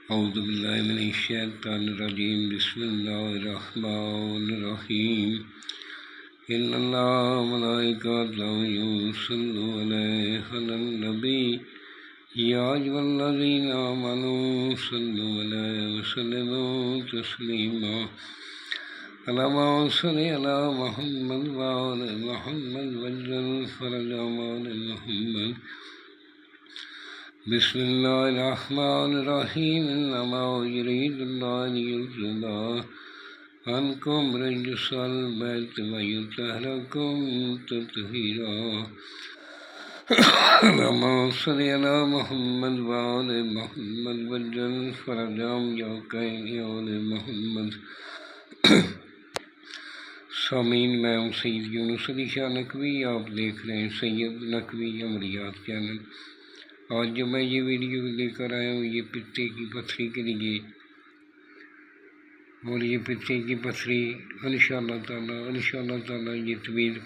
اعوذ باللہ من الشیطان الرجیم بسم اللہ الرحمن الرحیم ان اللہ ملائکتہ یصلون علی النبی یا ایھا الذین آمنوا صلوا علیہ وسلموا تسلیما اللہم صل علی محمد وآل محمد وعجل فرجهم آل محمد بسم اللہ الرحمن الرحیم انما یرید اللہ لیذھب عنکم رجس البیت ویطہرکم تطہیرا اللہم صل علی محمد وآل محمد وعجل فرجهم آل محمد۔ سامعین، میں ہوں سید یونس علی شاہ نقوی، آپ دیکھ رہے ہیں سید نقوی عملیات چینل۔ آج جو میں یہ ویڈیو لے کر آیا ہوں یہ پتے کی پتھری کے لیے، اور یہ پتے کی پتھری انشاءاللہ تعالی یہ طویل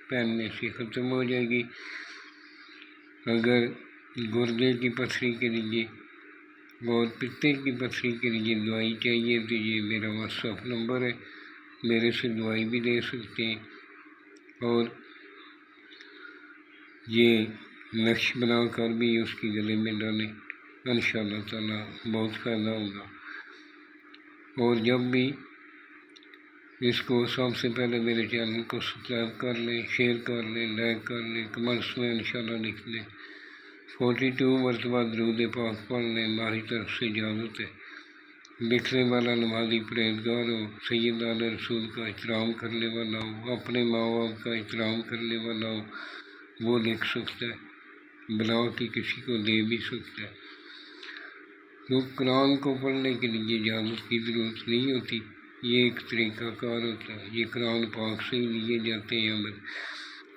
پہننے سے ختم ہو جائے گی۔ اگر گردے کی پتھری کے لیے اور پتے کی پتھری کے لیے دوائی چاہیے تو یہ میرا واٹس ایپ نمبر ہے، میرے سے دوائی بھی لے سکتے ہیں، اور یہ نقش بنا کر بھی اس کی گلے میں ڈالیں، انشاءاللہ تعالی بہت فائدہ ہوگا۔ اور جب بھی اس کو سب سے پہلے میرے چینل کو سبسکرائب کر لیں، شیئر کر لیں، لائک کر لیں، کمنٹس میں انشاءاللہ لکھ لیں۔ 42 مرتبہ درود پاک پڑھ لیں، ہماری طرف سے اجازت ہے۔ لکھنے والا نمازی پرہیزگار ہو، سید آل رسول کا احترام کرنے والا ہو، اپنے ماں باپ کا احترام کرنے والا ہو، وہ لکھ سکتا ہے، بلا کے کسی کو دے بھی سکتا ہے۔ تو قرآن کو پڑھنے کے لیے اجازت کی ضرورت نہیں ہوتی، یہ ایک طریقہ کار ہوتا ہے، یہ قرآن پاک سے ہی لیے جاتے ہیں عمل۔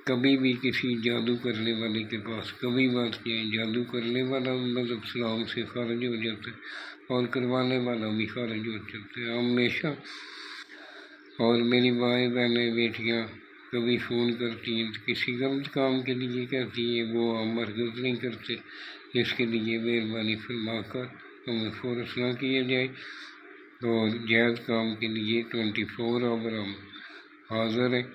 کبھی بھی کسی جادو کرنے والے کے پاس کبھی بات کیا ہے، جادو کرنے والا مذہب اسلام سے خارج ہو جاتا ہے اور کروانے والا بھی خارج ہو جاتا ہے ہمیشہ۔ اور میری مائیں بہنیں بیٹیاں کبھی فون کرتی ہیں تو کسی غلط کام کے لیے کہتی ہیں، وہ ہم ہرگز نہیں کرتے، اس کے لیے مہربانی فرما کر ہمیں فورس نہ کیا جائے، اور جائز کام کے لیے 24 آور ہم حاضر ہیں۔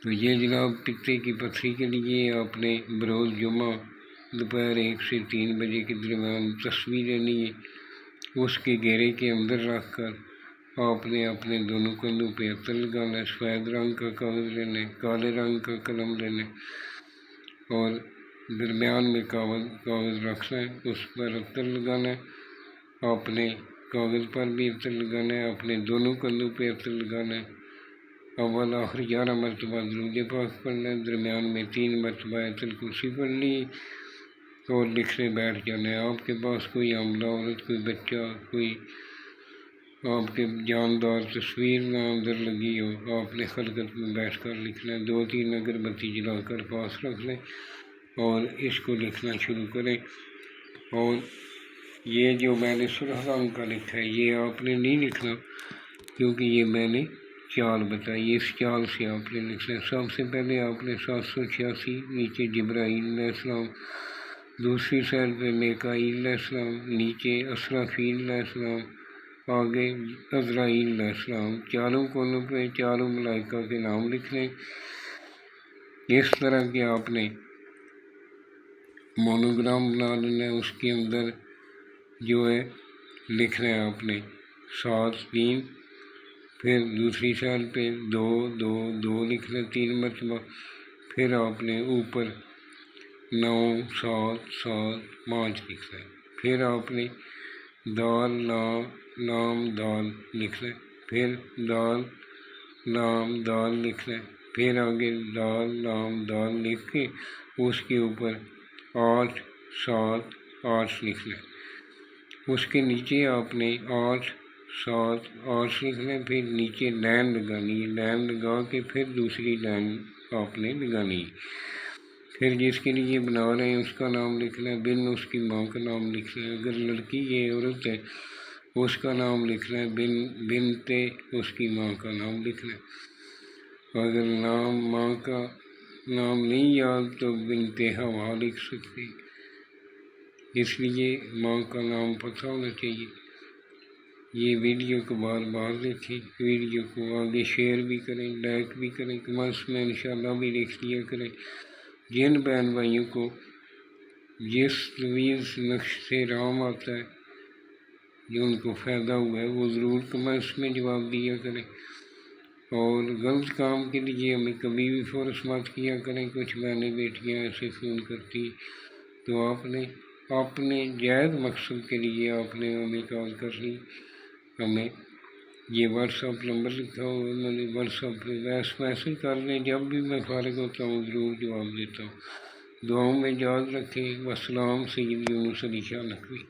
تو یہ جناب پتے کی پتھری کے لیے آپ نے بروز جمعہ دوپہر 1 سے 3 بجے کے درمیان تصویر لینی ہے، اس کے گھیرے کے اندر رکھ کر آپ نے اپنے دونوں کندھوں پہ عطر لگانا ہے، سفید رنگ کا کاغذ لینا ہے، کالے رنگ کا قلم لینا ہے، اور درمیان میں کاغذ رکھنا ہے، اس پر عطر لگانا ہے، اپنے کاغذ پر بھی عطر لگانا ہے، اپنے دونوں کندھوں پہ عطر لگانا ہے۔ اول آخر 11 مرتبہ درود پاک پڑھنا ہے، درمیان میں 3 مرتبہ آیت الکرسی پڑھنی ہے، اور لکھنے بیٹھ جانا ہے۔ آپ کے پاس کوئی حاملہ عورت، کوئی بچہ، کوئی آپ کے جاندار تصویر نہ اندر لگی ہو، آپ نے خلقت میں بیٹھ کر لکھنا ہے۔ 2-3 اگربتی جلا کر پاس رکھ لیں اور اس کو لکھنا شروع کریں۔ اور یہ جو میں نے سرخ رنگ کا لکھا ہے یہ آپ نے نہیں لکھنا، کیونکہ یہ میں نے چال بتائی، اس چال سے آپ نے لکھنا ہے۔ سب سے پہلے آپ نے 786 نیچے جبرائیل علیہ السلام، دوسری سائڈ پہ میکائیل علیہ السلام، نیچے اسرافیل علیہ السلام، آگے عزرائیل علیہ السلام، چاروں کونوں پہ چاروں ملائکہ کے نام لکھ لیں۔ اس طرح کہ آپ نے مونوگرام بنا لینا ہے، اس کے اندر جو ہے لکھنا ہے آپ نے 7 3، پھر دوسری سائڈ پہ 2 2 2 لکھنا ہے 3 مرتبہ، پھر آپ نے اوپر 9 7 7 5 لکھنا ہے، پھر آپ نے دال لام دال لکھنا ہے، پھر دال لام دال لکھنا ہے، پھر آگے دال لام دال لکھ کے اس کے اوپر 8 7 8 لکھنا ہے، اس کے نیچے آپ نے 8 7 8 لکھنا ہے، پھر نیچے لائن لگانی ہے، لائن لگا کے پھر دوسری لائن آپ نے لگانی ہے۔ پھر جس کے لیے بنا رہے ہیں اس کا نام لکھنا ہے، بن اس کی ماں کا نام لکھنا ہے، اگر لڑکی ہے عورت ہے اس کا نام لکھنا ہے، بنتے اس کی ماں کا نام لکھنا ہے۔ اگر ماں کا نام نہیں یاد تو بنتے ہوا لکھ سکتے، اس لیے ماں کا نام پتہ ہونا چاہیے۔ یہ ویڈیو کو بار بار دیکھیں، ویڈیو کو آگے شیئر بھی کریں، لائک بھی کریں، کمنٹس میں انشاءاللہ بھی لکھ دیا کریں۔ جن بہن بھائیوں کو جس طویز نقش سے رام آتا ہے، جو ان کو فائدہ ہوا ہے، وہ ضرور کمنٹس میں جواب دیا کریں، اور غلط کام کے لیے ہمیں کبھی بھی فورس مت کیا کریں۔ کچھ بہنیں بیٹیاں ایسے فون کرتی تو آپ نے اپنے جائز مقصد کے لیے آپ نے ہمیں کال کر لی۔ ہمیں یہ واٹس ایپ نمبر لکھا ہوا ہے، میں نے واٹس ایپ پہ میسج کر لیں، جب بھی میں فارغ ہوتا ہوں ضرور جواب دیتا ہوں۔ دعاؤں میں یاد رکھیں۔ والسلام، سید یونس علی شاہ نقوی۔